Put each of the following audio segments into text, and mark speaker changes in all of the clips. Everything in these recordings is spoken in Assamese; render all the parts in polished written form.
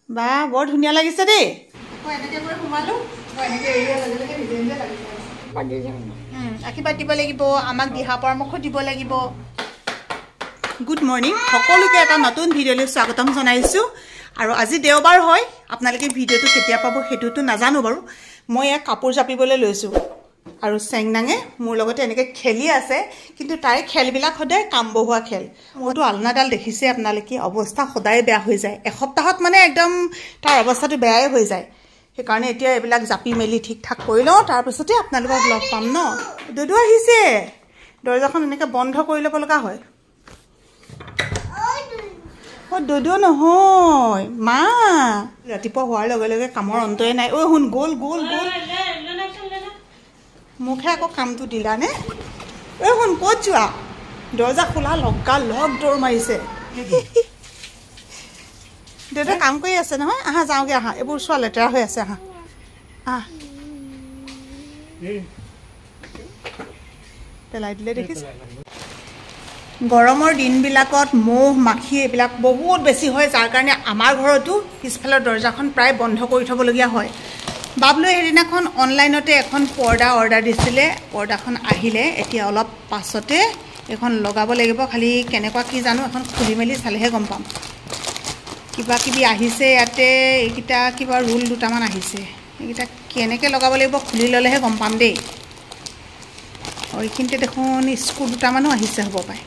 Speaker 1: বা বৰ ধুনীয়া লাগিছে দেই আশীৰ্বাদ দিব লাগিব আমাক দিহা পৰামৰ্শ দিব লাগিব গুড মৰ্নিং সকলোকে এটা নতুন ভিডিঅ'লৈ স্বাগতম জনাইছো আৰু আজি দেওবাৰ হয় আপোনালোকে ভিডিঅ'টো কেতিয়া পাব হেতুটো নাজানো বাৰু মই এক কাপোৰ জাপিবলৈ লৈছো আৰু চেংনাঙে মোৰ লগতে এনেকে খেলি আছে কিন্তু তাই খেলবিলাক সদায় কাম বহুৱা খেল মোৰটো আলনাডাল দেখিছে আপোনালোকে অৱস্থা সদায় বেয়া হৈ যায় এসপ্তাহত মানে একদম তাৰ অৱস্থাটো বেয়াই হৈ যায় সেইকাৰণে এতিয়া এইবিলাক জাপি মেলি ঠিক ঠাক কৰি লওঁ তাৰ পিছতে আপোনালোকক লগ পাম ন দুদু আহিছে দৰজাখন এনেকে বন্ধ কৰি ল'ব লগা হয় ও দুদু নহয় মা ৰাতিপুৱা হোৱাৰ লগে লগে কামৰ অন্তই নাই ঐ শুন গোল গোল গোল মুখে আকৌ কামটো দিলানে ঐ শুন ক'ত যোৱা দৰজা খোলা লগা লগ দৌৰ মাৰিছে দেউতাই কাম কৰি আছে নহয় আহা যাওঁগে আহা এইবোৰ চোৱা লেতেৰা হৈ আছে আহা আহ পেলাই দিলে দেখিছে গৰমৰ দিনবিলাকত মহ মাখি এইবিলাক বহুত বেছি হয় যাৰ কাৰণে আমাৰ ঘৰতো পিছফালৰ দৰজাখন প্ৰায় বন্ধ কৰি থ'বলগীয়া হয় বাবলুৱে সেইদিনাখন অনলাইনতে এখন পৰ্দা অৰ্ডাৰ দিছিলে পৰ্দাখন আহিলে এতিয়া অলপ পাছতে এখন লগাব লাগিব খালি কেনেকুৱা কি জানো এখন খুলি মেলি চালেহে গম পাম কিবা কিবি আহিছে ইয়াতে এইকেইটা কিবা ৰুল দুটামান আহিছে এইকেইটা কেনেকৈ লগাব লাগিব খুলি ল'লেহে গম পাম দেই আৰু এইখিনিতে দেখোন স্ক্ৰু দুটামানো আহিছে হ'ব পাৰে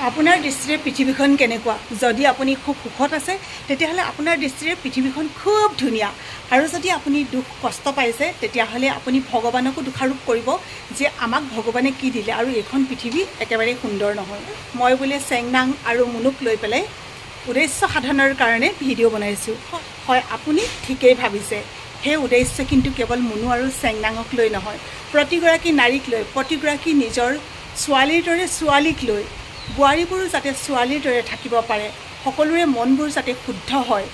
Speaker 1: আপোনাৰ দৃষ্টিৰে পৃথিৱীখন কেনেকুৱা যদি আপুনি খুব সুখত আছে তেতিয়াহ'লে আপোনাৰ দৃষ্টিৰে পৃথিৱীখন খুব ধুনীয়া আৰু যদি আপুনি দুখ কষ্ট পাইছে তেতিয়াহ'লে আপুনি ভগৱানকো দোষাৰোপ কৰিব যে আমাক ভগৱানে কি দিলে আৰু এইখন পৃথিৱী একেবাৰে সুন্দৰ নহয় মই বোলে চেংনাং আৰু মুনুক লৈ পেলাই উদ্দেশ্য সাধনৰ কাৰণে ভিডিঅ' বনাইছোঁ হয় আপুনি ঠিকেই ভাবিছে সেই উদ্দেশ্য কিন্তু কেৱল মুনু আৰু চেংনাঙক লৈ নহয় প্ৰতিগৰাকী নাৰীক লৈ প্ৰতিগৰাকী নিজৰ ছোৱালীৰ দৰে ছোৱালীক লৈ বোৱাৰীবোৰো যাতে ছোৱালীৰ দৰে থাকিব পাৰে সকলোৰে মনবোৰ যাতে শুদ্ধ হয়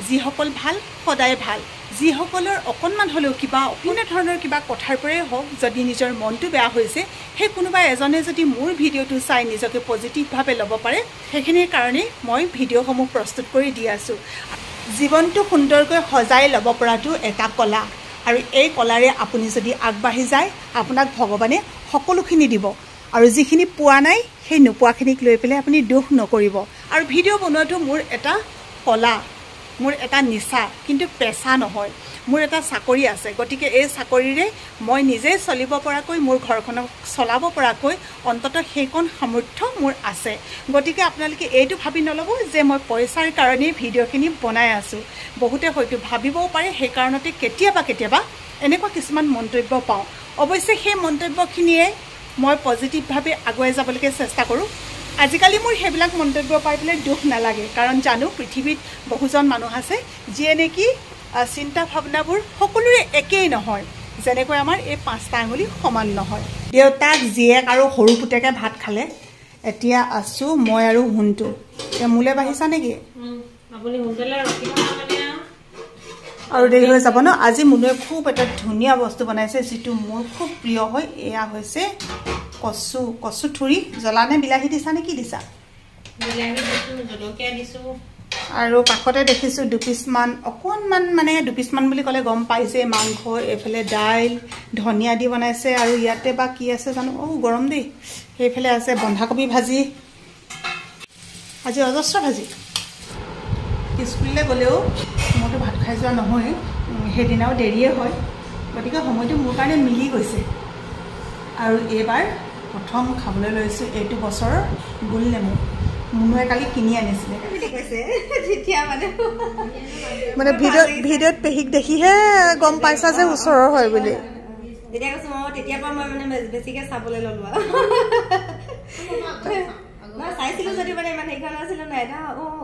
Speaker 1: যিসকল ভাল সদায় ভাল যিসকলৰ অকণমান হ'লেও কিবা অপূৰ্ণ ধৰণৰ কিবা কথাৰ পৰাই হওক যদি নিজৰ মনটো বেয়া হৈছে সেই কোনোবা এজনে যদি মোৰ ভিডিঅ'টো চাই নিজকে পজিটিভভাৱে ল'ব পাৰে সেইখিনিৰ কাৰণে মই ভিডিঅ'সমূহ প্ৰস্তুত কৰি দি আছোঁ জীৱনটো সুন্দৰকৈ সজাই ল'ব পৰাটো এটা কলা আৰু এই কলাৰে আপুনি যদি আগবাঢ়ি যায় আপোনাক ভগৱানে সকলোখিনি দিব আৰু যিখিনি পোৱা নাই সেই নোপোৱাখিনিক লৈ পেলাই আপুনি দুখ নকৰিব আৰু ভিডিঅ' বনোৱাটো মোৰ এটা কলা মোৰ এটা নিচা কিন্তু পেচা নহয় মোৰ এটা চাকৰি আছে গতিকে এই চাকৰিৰে মই নিজে চলিব পৰাকৈ মোৰ ঘৰখনক চলাব পৰাকৈ অন্ততঃ সেইকণ সামৰ্থ্য মোৰ আছে গতিকে আপোনালোকে এইটো ভাবি নল'ব যে মই পইচাৰ কাৰণেই ভিডিঅ'খিনি বনাই আছোঁ বহুতে হয়তো ভাবিবও পাৰে সেইকাৰণতে কেতিয়াবা এনেকুৱা কিছুমান মন্তব্য পাওঁ অৱশ্যে সেই মন্তব্যখিনিয়ে মই পজিটিভভাৱে আগুৱাই যাবলৈকে চেষ্টা কৰোঁ আজিকালি মোৰ সেইবিলাক মন্তব্য পাই পেলাই দুখ নালাগে কাৰণ জানো পৃথিৱীত বহুজন মানুহ আছে যিয়ে নেকি চিন্তা ভাৱনাবোৰ সকলোৰে একেই নহয় যেনেকৈ আমাৰ এই 5টা আঙুলি সমান নহয় দেউতাক জীয়েক আৰু সৰু পুতেকে ভাত খালে এতিয়া আছোঁ মই আৰু হুনটো এতিয়া মোলৈ বাঢ়িছা নেকি আৰু দেৰি হৈ যাব ন আজি মুনুৱে খুব এটা ধুনীয়া বস্তু বনাইছে যিটো মোৰ খুব প্ৰিয় হয় এয়া হৈছে কচু থুৰি জ্বলা নে বিলাহী দিছা নে কি দিছা আৰু কাষতে দেখিছোঁ দুপিচমান অকণমান মানে দুপিচমান বুলি ক'লে গম পাইছে মাংস এইফালে দাইল ধনিয়া দি বনাইছে আৰু ইয়াতে বা কি আছে জানো গৰম দেই সেইফালে আছে বন্ধাকবি ভাজি আজি অজস্ৰ ভাজি স্কুললৈ গ'লেও মইতো ভাত খাই যোৱা নহয় সেইদিনাও দেৰিয়ে হয় গতিকে সময়টো মোৰ কাৰণে মিলি গৈছে আৰু এইবাৰ প্ৰথম খাবলৈ লৈছোঁ এইটো বছৰৰ গোল নেমু মুনুৱে কালি কিনি আনিছিলে মানে ভিডিঅ'ত পেহীক দেখিহে গম পাইছা যে ওচৰৰ হয় বুলি
Speaker 2: তেতিয়াৰ পৰা মই মানে বেছিকৈ চাবলৈ ল'লোঁ চাইছিলোঁ যদি মানে ইমান সেইখন আছিলোঁ নাই এটা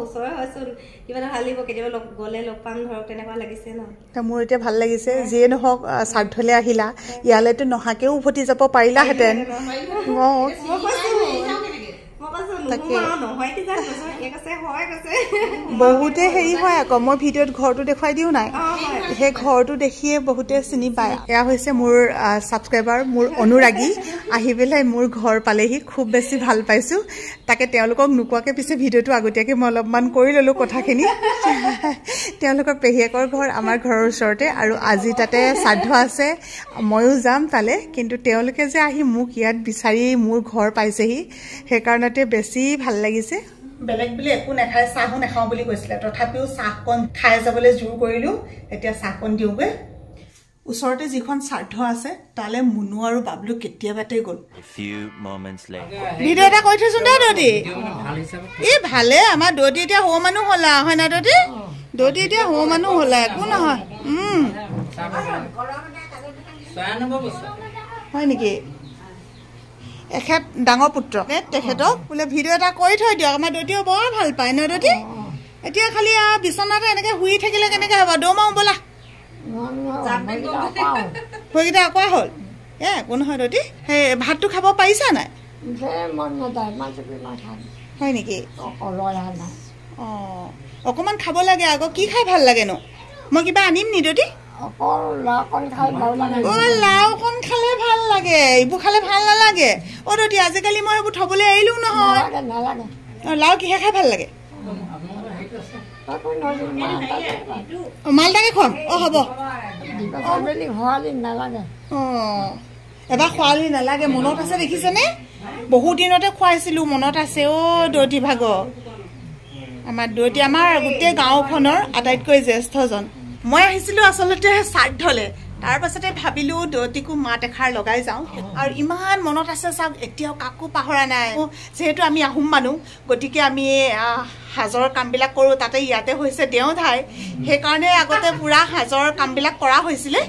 Speaker 2: ওচৰে হৈছোঁ কিবা এটা ভাল লাগিব কেতিয়াবা গ'লে লগ পাম ধৰক তেনেকুৱা লাগিছে ন
Speaker 1: মোৰ এতিয়া ভাল লাগিছে যিয়ে নহওক শ্ৰাদ্ধলৈ আহিলা ইয়ালৈতো নহাকেও উভতি যাব পাৰিলাহেঁতেন বহুতে হেৰি হয় আকৌ মই ভিডিঅ'ত ঘৰটো দেখুৱাই দিওঁ নাই সেই ঘৰটো দেখিয়ে বহুতে চিনি পায় এয়া হৈছে মোৰ ছাবস্ক্ৰাইবাৰ মোৰ অনুৰাগী আহি পেলাই মোৰ ঘৰ পালেহি খুব বেছি ভাল পাইছোঁ তাকে তেওঁলোকক নোকোৱাকৈ পিছে ভিডিঅ'টো আগতীয়াকৈ মই অলপমান কৰি ল'লোঁ কথাখিনি তেওঁলোকৰ পেহীয়েকৰ ঘৰ আমাৰ ঘৰৰ ওচৰতে আৰু আজি তাতে শ্ৰাদ্ধ আছে ময়ো যাম তালৈ কিন্তু তেওঁলোকে যে আহি মোক ইয়াত বিচাৰি মোৰ ঘৰ পাইছেহি সেইকাৰণতে বেছি ভাল লাগিছে বেলেগ বুলি একো নাখায় চাহো নাখাওঁ বুলি কৈছিলে তথাপিও চাহকণ খাই যাবলৈ জোৰ কৰিলোঁ এতিয়া চাহকণ দিওঁগৈ ওচৰতে যিখন শ্ৰাদ্ধ আছে তালৈ মুনু আৰু বাবলু কেতিয়াবাতে গ'ল ভিডিঅ' এটা কৰি থৈছোঁ দে দৌদি এই ভালে আমাৰ দৌদি এতিয়া সৰু মানুহ হ'লা হয় না দৌদি দৌদি এতিয়া সৰু মানুহ হ'লা একো নহয় হয় নেকি এখেত ডাঙৰ পুত্ৰ তেখেতক বোলে ভিডিঅ' এটা কৰি থৈ দিয়ক আমাৰ দৌদিও বৰ ভাল পায় ন দৌদি এতিয়া খালি বিচনাতে এনেকৈ শুই থাকিলে কেনেকৈ হ'ব দৌৰ মাৰো ব'লা ভৰিকেইটা আকৌ হ'ল একো নহয় দৌদি সেই ভাতটো খাব পাৰিছা নাই হয় নেকি অঁ অকণমান খাব লাগে আকৌ কি খাই ভাল লাগে ন মই কিবা আনিম নি দৌদি লাওকণ খালে ভাল লাগে এইবোৰ খালে ভাল নালাগে দৌদি আজিকালি মই এইবোৰ থবলৈ এৰিলো নহয় লাও কিহে খাই ভাল লাগে মালটাকে খুৱাম হ'ব এবাৰ খোৱালি নালাগে মনত আছে দেখিছেনে বহুত দিনতে খুৱাইছিলোঁ মনত আছে দৌদি ভাগৰ আমাৰ দৌদি আমাৰ গোটেই গাঁওখনৰ আটাইতকৈ জ্যেষ্ঠজন মই আহিছিলোঁ আচলতে শ্ৰাদ্ধলৈ তাৰপাছতে ভাবিলোঁ দৌদিকো মাত এষাৰ লগাই যাওঁ আৰু ইমান মনত আছে চাওক এতিয়াও কাকো পাহৰা নাই যিহেতু আমি আহোম মানুহ গতিকে আমি সাজৰ কামবিলাক কৰোঁ তাতে ইয়াতে হৈছে দেওধাই সেইকাৰণে আগতে পূৰা সাজৰ কামবিলাক কৰা হৈছিলে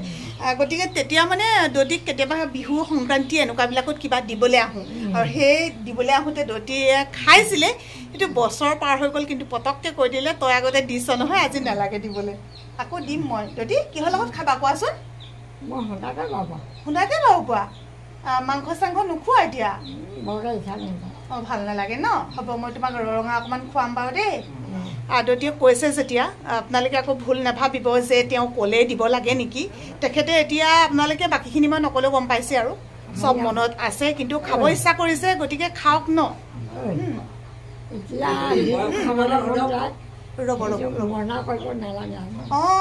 Speaker 1: গতিকে তেতিয়া মানে দৌদিক কেতিয়াবা বিহু সংক্ৰান্তি এনেকুৱাবিলাকত কিবা দিবলৈ আহোঁ আৰু সেই দিবলৈ আহোঁতে দৌদিয়ে খাইছিলে কিন্তু বছৰ পাৰ হৈ গ'ল কিন্তু পটককৈ কৈ দিলে তই আগতে দিছ নহয় আজি নালাগে দিবলৈ আকৌ দিম মই দৌদি কিহৰ লগত খাবা কোৱাচোন সুন্দাকে বাৰু পোৱা মাংস চাংস নোখোৱা এতিয়া ভাল নালাগে ন হ'ব মই তোমাক ৰঙা অকণমান খুৱাম বাৰু দেই দৌদিয়ে কৈছে যেতিয়া আপোনালোকে আকৌ ভুল নাভাবিব যে তেওঁ ক'লেই দিব লাগে নেকি তেখেতে এতিয়া আপোনালোকে বাকীখিনি মই নকলেও গম পাইছে আৰু চব মনত আছে কিন্তু খাব ইচ্ছা কৰিছে গতিকে খাওক ন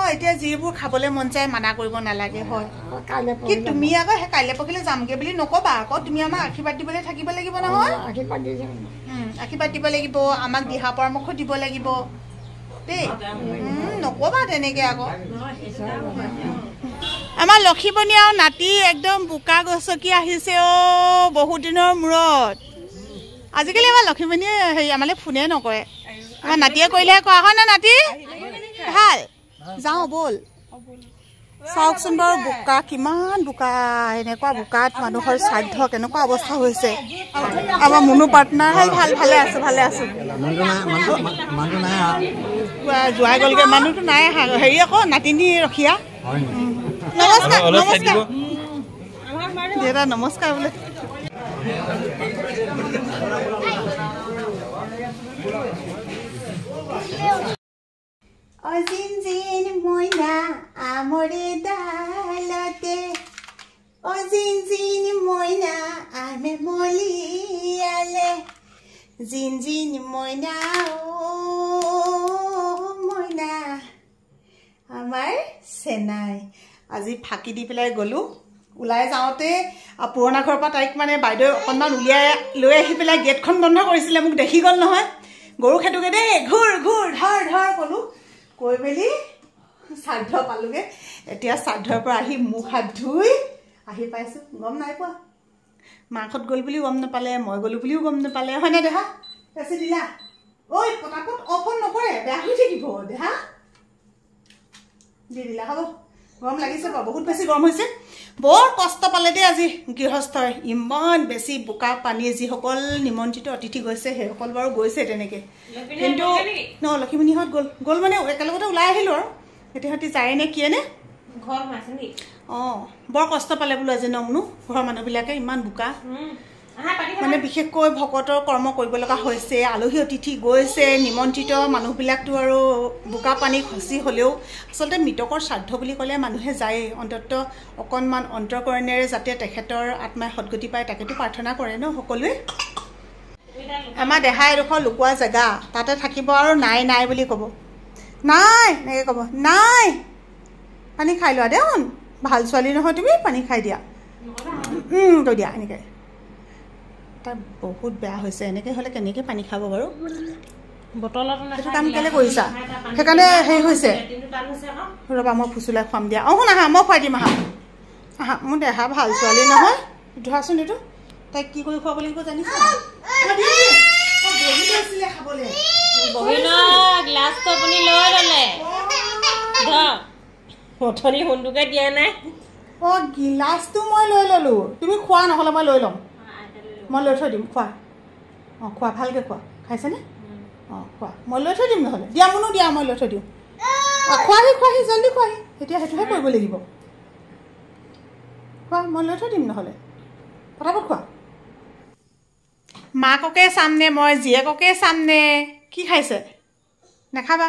Speaker 1: এতিয়া যিবোৰ খাবলৈ মন যায় মানা কৰিব নালাগে হয় কি তুমি আকৌ সেই কাইলৈ পৰহিলৈ যামগৈ বুলি নক'বা আকৌ তুমি আমাক আশীৰ্বাদ দিবলৈ থাকিব লাগিব নহয় আশীৰ্বাদ দিব লাগিব আমাক দিহা পৰামৰ্শ দিব লাগিব দেই নক'বা তেনেকৈ আকৌ আমাৰ লক্ষীমণি আৰু নাতি একদম বোকা গছকি আহিছে বহুত দিনৰ মূৰত আজিকালি আমাৰ লক্ষীমণিয়ে হেৰি আমালৈ ফোনে নকৰে আমাৰ নাতিয়ে কৰিলেহে কোৱা হয় না নাতি ভাল যাওঁ ব'ল চাওকচোন বাৰু বোকা কিমান বোকা এনেকুৱা বোকাত মানুহৰ শ্ৰাদ্ধ কেনেকুৱা অৱস্থা হৈছে আমাৰ মুনু পাৰ্টনাৰ ভালে আছোঁ যোৱাই গ'লগৈ মানুহটো নাই আহা হেৰি আকৌ নাতিনী ৰখীয়া নমস্কাৰ দেউতা নমস্কাৰ বোলে অজিন মইনা আমৰে ডালতে অজিন মইনা আমে মলিয়ালে জিন মইনা মইনা আমাৰ চেনাই আজি ফাঁকি দি পেলাই গ'লোঁ ওলাই যাওঁতে পুৰণা ঘৰৰ পৰা তাইক মানে বাইদেউ অকণমান উলিয়াই লৈ আহি পেলাই গেটখন বন্ধ কৰিছিলে মোক দেখি গ'ল নহয় গৰু খেতোগে দেই ঘূৰ ধৰ ক'লোঁ কৈ মেলি শ্ৰাদ্ধ পালোঁগৈ এতিয়া শ্ৰাদ্ধৰ পৰা আহি মুখ হাত ধুই আহি পাইছোঁ গম নাই পোৱা মাকহঁত গ'ল বুলিও গম নাপালে মই গ'লোঁ বুলিও গম নাপালে হয়নে দেহা বেছি দিলা ঐ পটাপট অফ নকৰে বেয়া হৈ থাকিব দেহা দি দিলা হ'ব গৰম লাগিছে বাৰু বহুত বেছি গৰম হৈছে বৰ কষ্ট পালে দেই আজি গৃহস্থই ইমান বেছি বোকা পানী যিসকল নিমন্ত্ৰিত অতিথি গৈছে সেইসকল বাৰু গৈছে তেনেকৈ কিন্তু লক্ষীমণিহঁত গ'ল মানে একেলগতে ওলাই আহিলোঁ আৰু সিহঁতি যায় নে কিয়ে নে বৰ কষ্ট পালে বোলো আজি নমনো ঘৰৰ মানুহবিলাকে ইমান বোকা মানে বিশেষকৈ ভকতৰ কৰ্ম কৰিব লগা হৈছে, আলহী অতিথি গৈছে, নিমন্ত্ৰিত মানুহবিলাকতো আৰু বোকা পানী খচি হ'লেও আচলতে মৃতকৰ শ্ৰাদ্ধ বুলি ক'লে মানুহে যায়েই, অন্ততঃ অকণমান অন্তৰকৰণেৰে যাতে তেখেতৰ আত্মাই সদ্গতি পায় তাকেতো প্ৰাৰ্থনা কৰে ন সকলোৱে। আমাৰ দেহা এডোখৰ লুকোৱা জেগা, তাতে থাকিব আৰু নাই নাই বুলি ক'ব, নাই এনেকৈ ক'ব, নাই পানী খাই লোৱা দেউন, ভাল ছোৱালী নহয় তুমি, পানী খাই দিয়া কৈ দিয়া এনেকৈ। তাৰ বহুত বেয়া হৈছে, এনেকৈ হ'লে কেনেকৈ পানী খাব বাৰু? সেইটো কাম কেলৈ কৰিছা? সেইকাৰণে হেৰি হৈছে। ৰ'বা মই ফুচুলাই খুৱাম দিয়া। অঁ শুন আহা, মই খুৱাই দিম আহা আহা। মোৰ দেহা ভাল ছোৱালী নহয়, ধৰাচোন এইটো তাইক কি কৰি খুৱাব লাগিব জানিছা? অঁ গিলাচটো মই লৈ ল'লোঁ, তুমি খোৱা নহ'লে মই লৈ ল'ম, মই লৈ থৈ দিম, খোৱা। অঁ খোৱা, ভালকৈ খোৱা, খাইছেনে? অঁ খোৱা, মই লৈ থৈ দিম নহ'লে, দিয়া মোনো দিয়া, মই লৈ থৈ দিওঁ। অঁ খোৱাহি খোৱাহি, জল্দি খোৱাহি, এতিয়া সেইটোহে কৰিব লাগিব। খোৱা, মই লৈ থৈ দিম নহ'লে, পটাপট খোৱা। মাককে চামনে মই জীয়েককে চামনে? কি খাইছে? নাখাবা।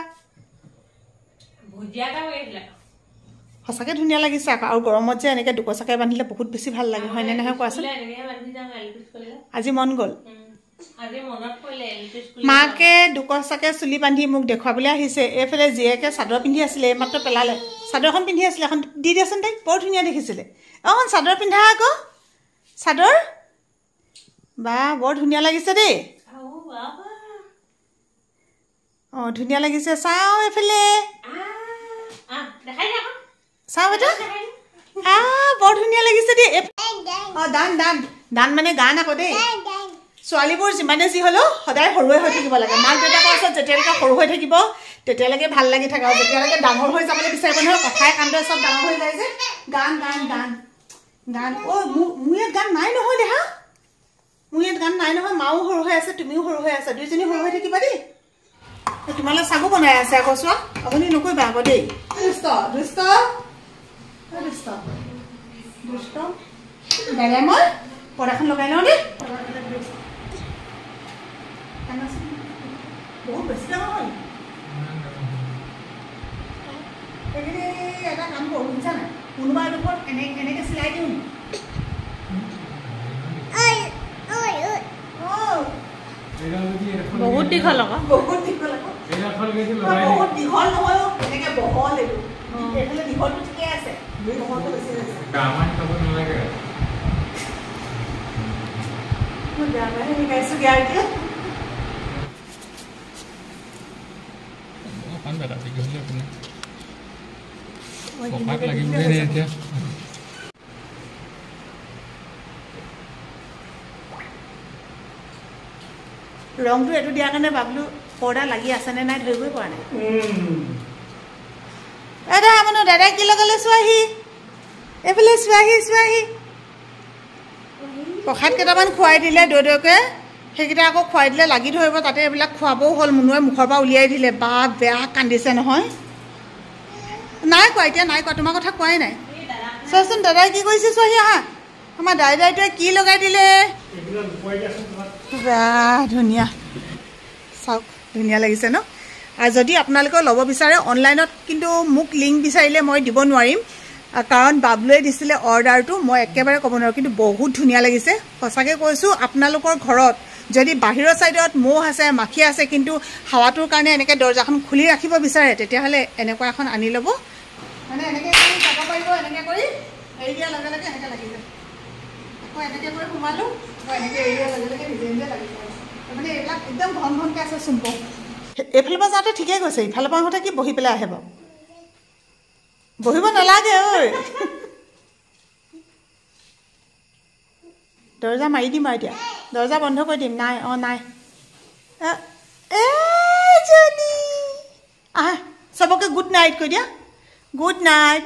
Speaker 1: সঁচাকৈ ধুনীয়া লাগিছে আকৌ, আৰু গৰমত যে এনেকৈ দুকচাকৈ বান্ধিলে বহুত বেছি ভাল লাগে, হয়নে নহয় কোৱাচোন? আজি মন গ'ল, মাকে দুকচাকৈ চুলি বান্ধি মোক দেখুৱাবলৈ আহিছে। এইফালে জীয়েকে চাদৰ পিন্ধি আছিলে, এইমাত্ৰ পেলালে, চাদৰখন পিন্ধি আছিলে, এখন দি দিয়াচোন তাইক, বৰ ধুনীয়া দেখিছিলে। অঁ চাদৰ পিন্ধা আকৌ, চাদৰ বা বৰ ধুনীয়া লাগিছে দেই। অঁ ধুনীয়া লাগিছে, চাওঁ এইফালে, চাওঁ এটা, বৰ ধুনীয়া লাগিছে দেই। অঁ দান দান দান মানে গান আকৌ দেই। ছোৱালীবোৰ যিমানে যি হ'লেও সদায় সৰুৱে হৈ থাকিব লাগে, মাক দেউতাকৰ ওচৰত যেতিয়ালৈকে সৰু হৈ থাকিব তেতিয়ালৈকে ভাল লাগি থাকে, আৰু যেতিয়ালৈকে ডাঙৰ হৈ যাবলৈ বিচাৰিব নহয়, কথাই কান্দে চব ডাঙৰ হৈ যায় যে। গান গান গান গান। অঁ মোৰ ইয়াত গান নাই নহয় দেহা, মোৰ ইয়াত গান নাই নহয়, মাও সৰু হৈ আছে, তুমিও সৰু হৈ আছা, দুইজনী সৰু হৈ থাকিবা দেই। তোমালৈ চাগু বনাই আছে আকৌ, চোৱা আপুনি নকৰিবা আকৌ দেই। দুষ্ট দুষ্ট দুষ্ট দুষ্ট। দাদাই মই পৰ্দাখন লগাই লওঁ দেই, বহুত বেছি ডাঙৰ হ'ল। এইখিনি এটা কাম কৰোঁ বুজিছা নাই, কোনোবা এডোখৰত এনেকৈ চিলাই দিওঁ।
Speaker 2: বহুত দীঘল আকৌ,
Speaker 1: বহুত দীঘল আকৌ, বহুত দীঘল নহয়, এনেকৈ বহল এইটো, এইফালে দীঘলটো ঠিকে আছে, বহলটো বেছি হৈছে। মই বেয়া পাই শিকাইছোঁ দিয়া এতিয়া। ৰংটো এইটো দিয়াৰ কাৰণে বাবলু পৰ্দা লাগি আছেনে নাই ধৰিবই পৰা নাই। এটা মানুহ দাদাই কি লগালে চোৱাহি, এইফালে চোৱাহি চোৱাহি। প্ৰসাদ কেইটামান খুৱাই দিলে দৈদৈকে, সেইকেইটা আকৌ খুৱাই দিলে লাগি ধৰিব, তাতে এইবিলাক খোৱাবও হ'ল, মুনুৱে মুখৰ পৰা উলিয়াই দিলে। বা বেয়া কান্দিছে নহয়। নাই কোৱা এতিয়া, নাই কোৱা, তোমাৰ কথা কোৱাই নাই। চোৱাচোন দাদাই কি কৰিছে চোৱাহি, আহা আমাৰ দাদাইটোৱে কি লগাই দিলে। বা ধুনীয়া, চাওক ধুনীয়া লাগিছে ন। আৰু যদি আপোনালোকেও ল'ব বিচাৰে অনলাইনত, কিন্তু মোক লিংক বিচাৰিলে মই দিব নোৱাৰিম, কাৰণ বাবলুৱে দিছিলে অৰ্ডাৰটো, মই একেবাৰে ক'ব নোৱাৰোঁ, কিন্তু বহুত ধুনীয়া লাগিছে। সঁচাকৈ কৈছোঁ, আপোনালোকৰ ঘৰত যদি বাহিৰৰ ছাইডত মহ আছে, মাখি আছে, কিন্তু হাৱাটোৰ কাৰণে এনেকৈ দৰ্জাখন খুলি ৰাখিব বিচাৰে, তেতিয়াহ'লে এনেকুৱা এখন আনি ল'ব। মানে এনেকৈ কৰি যাব পাৰিব, এনেকৈ কৰি এৰি দিয়াৰ লগে লগে এনেকৈ লাগি যায়, আকৌ এনেকৈ কৰি সোমালোঁ, আকৌ এনেকৈ এৰি দিয়াৰ লগে লগে নিজে নিজে লাগি যায়। মানে এইবিলাক একদম ঘন ঘনকৈ আছে চুম্পক। এইফালৰ পৰা যাওঁতে ঠিকেই গৈছে, ইফালৰ পৰা আহোঁতে কি বহি পেলাই আহে বাৰু? বহিব নালাগে ঐ। দৰ্জা মাৰি দিম আৰু এতিয়া, দৰ্জা বন্ধ কৰি দিম। নাই অঁ নাই, আহা চবকে গুড নাইট কৈ দিয়া, গুড নাইট।